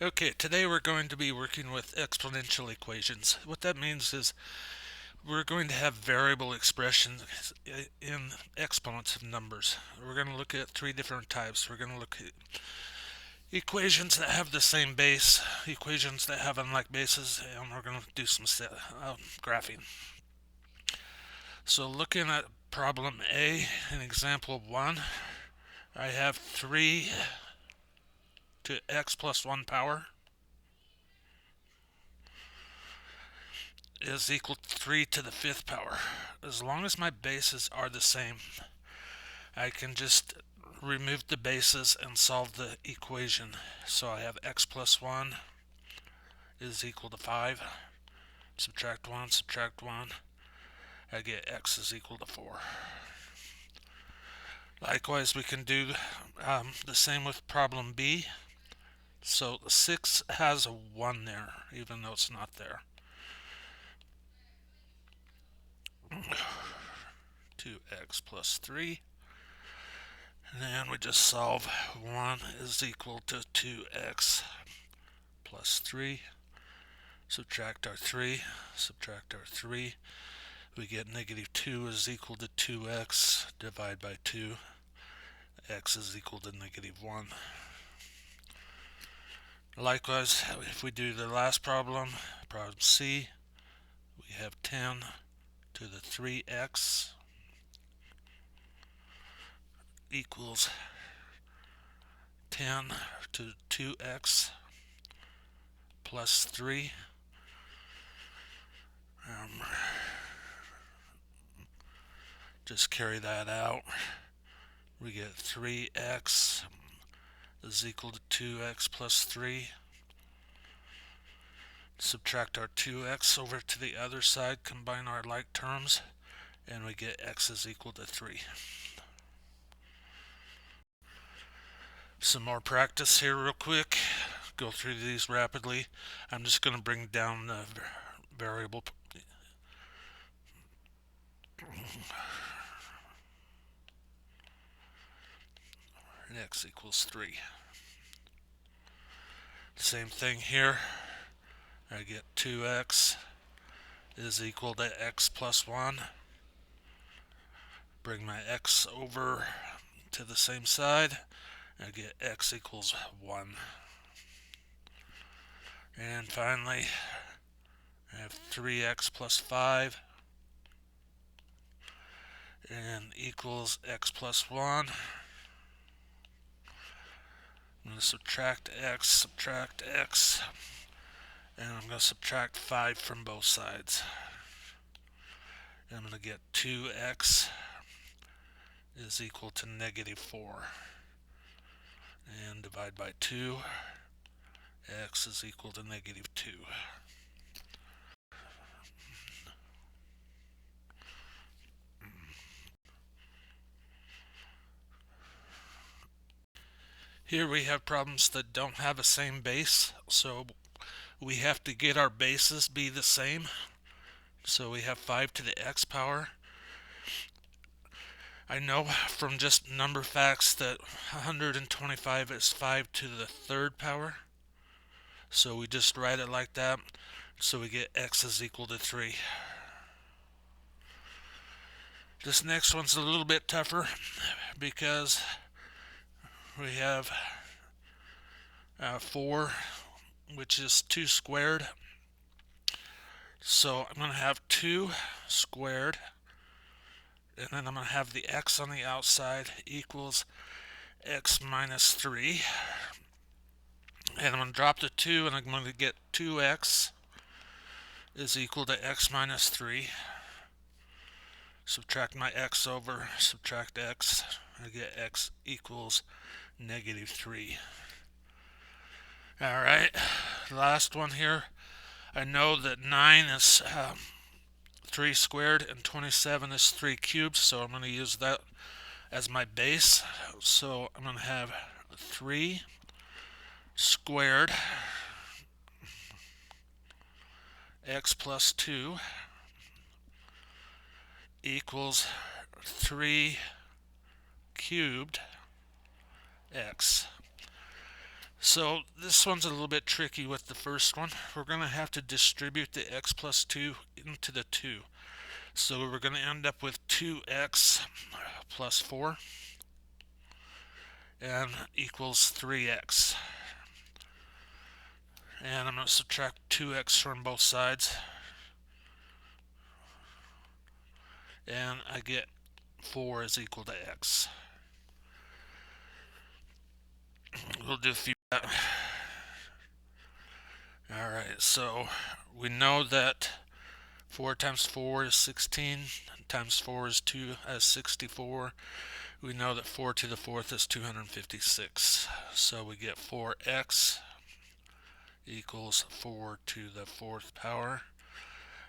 Okay, today we're going to be working with exponential equations. What that means is we're going to have variable expressions in exponents of numbers. We're going to look at three different types. We're going to look at equations that have the same base, equations that have unlike bases, and we're going to do some graphing. So looking at problem A in example 1, I have 3 to x plus 1 power is equal to 3 to the 5th power. As long as my bases are the same, I can just remove the bases and solve the equation. So I have x plus 1 is equal to 5. Subtract 1, subtract 1. I get x is equal to 4. Likewise, we can do the same with problem B. So 6 has a 1 there, even though it's not there. 2x plus 3. And then we just solve 1 is equal to 2x plus 3. Subtract our 3, subtract our 3. We get negative 2 is equal to 2x. Divide by 2. X is equal to negative 1. Likewise, if we do the last problem, problem C, we have 10 to the 3x equals 10 to 2x plus 3. Just carry that out. We get 3x is equal to 2x plus 3. Subtract our 2x over to the other side, combine our like terms, and we get x is equal to 3. Some more practice here real quick. Go through these rapidly. I'm just going to bring down the variable. X equals 3. Same thing here. I get 2x is equal to x plus 1. Bring my x over to the same side. I get x equals 1. And finally, I have 3x plus 5 and equals x plus 1. I'm going to subtract x, and I'm going to subtract 5 from both sides. And I'm going to get 2x is equal to negative 4. And divide by 2, x is equal to negative 2. Here we have problems that don't have a same base, so we have to get our bases be the same. So we have 5 to the x power. I know from just number facts that 125 is 5 to the 3rd power. So we just write it like that. So we get x is equal to 3. This next one's a little bit tougher because we have 4, which is 2 squared. So I'm going to have 2 squared, and then I'm going to have the x on the outside equals x minus 3. And I'm going to drop the 2, and I'm going to get 2x is equal to x minus 3. Subtract my x over, subtract x, I get x equals negative 3. Alright, last one here. I know that 9 is 3 squared and 27 is 3 cubed, so I'm going to use that as my base. So I'm going to have 3 squared x plus 2 equals 3 cubed x. So this one's a little bit tricky with the first one. We're going to have to distribute the x plus 2 into the 2. So we're going to end up with 2x plus 4 and equals 3x. And I'm going to subtract 2x from both sides. And I get 4 is equal to x. We'll do a few. Alright, so we know that 4 times 4 is 16, times 4 is 64. We know that 4 to the 4th is 256. So we get 4x equals 4 to the 4th power,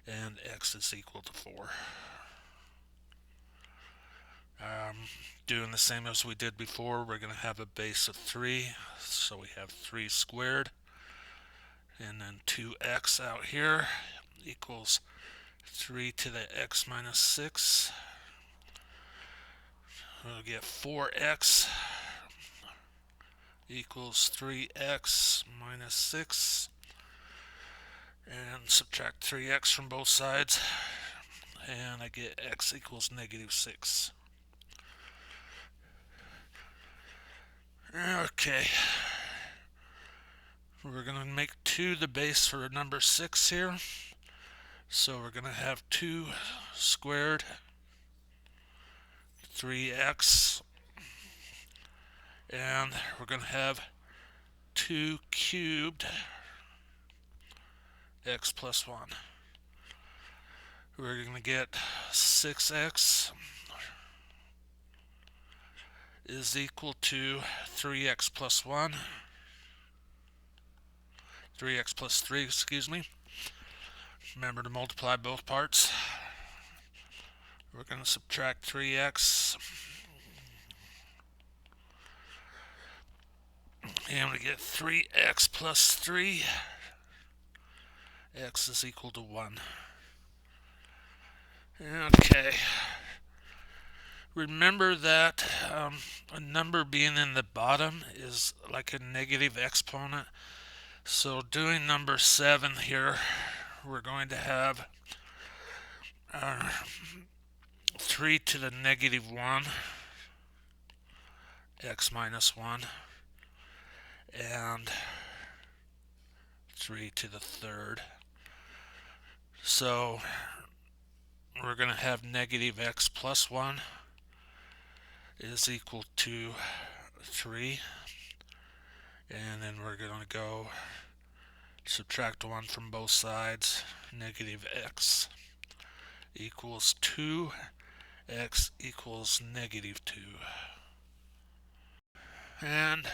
and x is equal to 4. Doing the same as we did before, we're going to have a base of 3, so we have 3 squared, and then 2x out here equals 3 to the x minus 6. We'll get 4x equals 3x minus 6, and subtract 3x from both sides, and I get x equals negative 6. Okay, we're going to make 2 the base for number 6 here. So we're going to have 2 squared, 3x, and we're going to have 2 cubed, x plus 1. We're going to get 6x is equal to 3x plus 1, 3x plus 3, excuse me. Remember to multiply both parts. We're going to subtract 3x, and we get 3x plus 3. X is equal to 1. Okay. Remember that a number being in the bottom is like a negative exponent. So doing number 7 here, we're going to have 3 to the negative 1, x minus 1, and 3 to the 3rd. So we're going to have negative x plus 1 is equal to 3. And then we're going to go subtract 1 from both sides. Negative x equals 2. X equals negative 2. And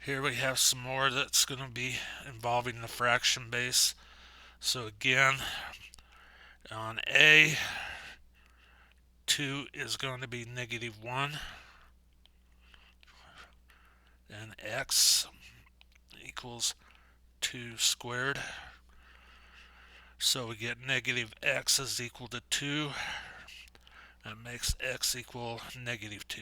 here we have some more that's going to be involving the fraction base. So again, on A, 2 is going to be negative 1. And x equals 2 squared. So we get negative x is equal to 2. That makes x equal negative 2.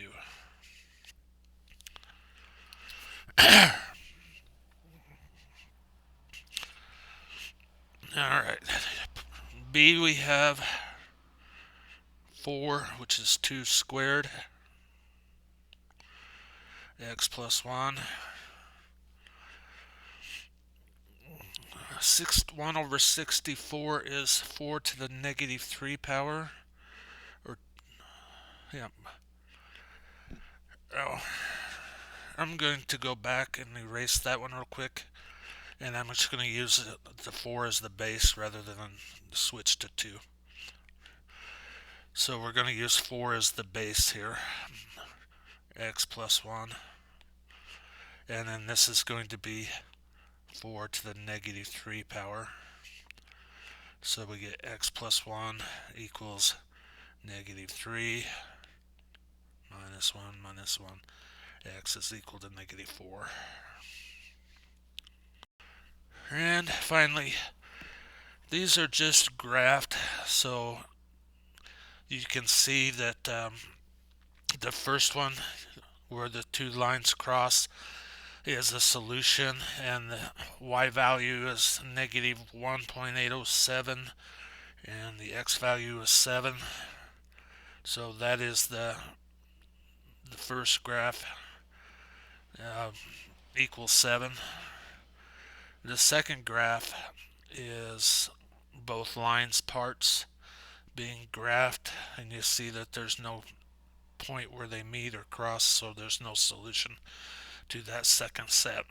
Alright. B, we have 4, which is 2 squared. X plus 1. 1 over 64 is 4 to the negative 3 power. Oh, I'm going to go back and erase that one real quick. And I'm just going to use the 4 as the base rather than switch to 2. So we're going to use 4 as the base here. X plus 1. And then this is going to be 4 to the negative 3 power. So we get x plus 1 equals negative 3 minus 1 minus 1. X is equal to negative 4. And finally, these are just graphed, so you can see that the first one where the two lines cross, is a solution, and the y value is negative 1.807 and the x value is 7. So that is the first graph, uh, equals 7. The second graph is both lines parts being graphed, and you see that there's no point where they meet or cross, so there's no solution to that second set.